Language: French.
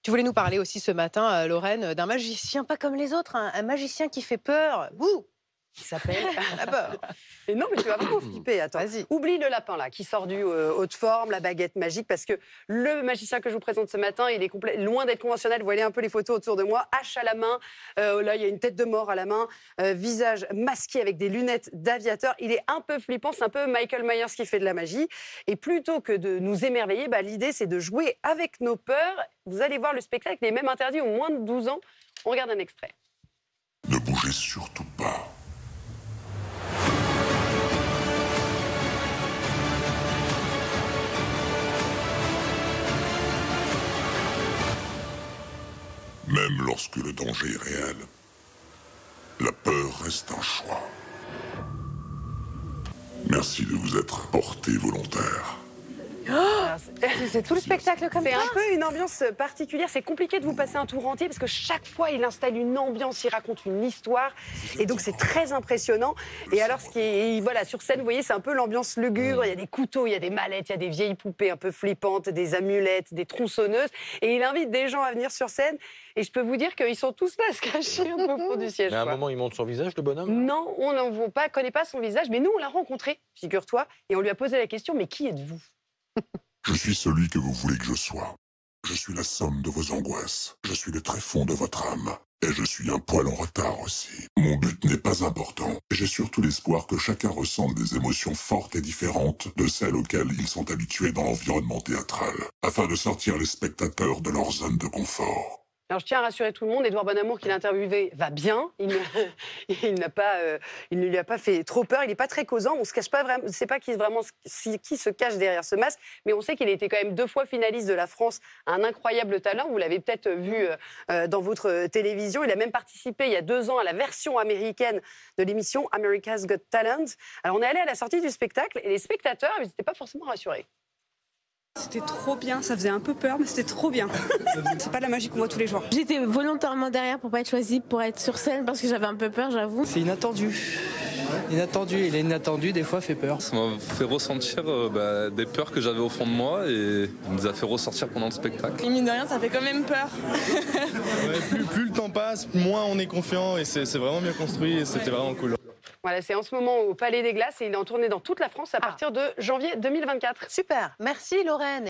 Tu voulais nous parler aussi ce matin, Lorraine, d'un magicien pas comme les autres, un magicien qui fait peur. Bouh! Il s'appelle la peur. Et non, mais tu vas vraiment flipper. Attends, Vas-y. oublie le lapin là, qui sort du haut de forme, la baguette magique, parce que le magicien que je vous présente ce matin, il est loin d'être conventionnel. Vous voyez un peu les photos autour de moi, hache à la main. Là, il y a une tête de mort à la main, visage masqué avec des lunettes d'aviateur. Il est un peu flippant, c'est un peu Michael Myers qui fait de la magie. Et plutôt que de nous émerveiller, l'idée c'est de jouer avec nos peurs. Vous allez voir le spectacle, il est même interdit aux moins de 12 ans. On regarde un extrait. Ne bougez surtout pas. Même lorsque le danger est réel, la peur reste un choix. Merci de vous être porté volontaire. C'est tout le spectacle comme C'est ça? un peu une ambiance particulière. C'est compliqué de vous passer un tour entier parce que chaque fois, il installe une ambiance, il raconte une histoire. Et donc, c'est très impressionnant. Et alors, voilà, sur scène, vous voyez, c'est un peu l'ambiance lugubre. Il y a des couteaux, il y a des mallettes, il y a des vieilles poupées un peu flippantes, des amulettes, des tronçonneuses. Et il invite des gens à venir sur scène. Et je peux vous dire qu'ils sont tous là à se cacher un peu au fond du siège. Mais à un quoi. moment, il montre son visage, le bonhomme? Non, on n'en connaît pas son visage. Mais nous, on l'a rencontré, figure-toi. Et on lui a posé la question, mais qui êtes-vous ? Je suis celui que vous voulez que je sois. Je suis la somme de vos angoisses. Je suis le tréfonds de votre âme. Et je suis un poil en retard aussi. Mon but n'est pas important. J'ai surtout l'espoir que chacun ressente des émotions fortes et différentes de celles auxquelles ils sont habitués dans l'environnement théâtral, afin de sortir les spectateurs de leur zone de confort. Alors, je tiens à rassurer tout le monde, Édouard Bonamour, qui l'a interviewé, va bien. Il ne lui a pas fait trop peur. Il n'est pas très causant. On ne se cache pas vraiment. Je ne sais pas qui se cache derrière ce masque, mais on sait qu'il a été quand même 2 fois finaliste de la France, un incroyable talent. Vous l'avez peut-être vu dans votre télévision. Il a même participé il y a 2 ans à la version américaine de l'émission America's Got Talent. Alors, on est allé à la sortie du spectacle et les spectateurs, ils n'étaient pas forcément rassurés. C'était trop bien, ça faisait un peu peur, mais c'était trop bien. C'est pas la magie qu'on voit tous les jours. J'étais volontairement derrière pour pas être choisie, pour être sur scène parce que j'avais un peu peur, j'avoue. C'est inattendu. Inattendu, et l'inattendu des fois fait peur. Ça m'a fait ressentir des peurs que j'avais au fond de moi et on nous a fait ressortir pendant le spectacle. Et mine de rien, ça fait quand même peur. Ouais, plus le temps passe, moins on est confiant et c'est vraiment bien construit et c'était vraiment cool. Voilà, c'est en ce moment au Palais des Glaces et il est en tournée dans toute la France à partir de janvier 2024. Super. Merci, Lorraine.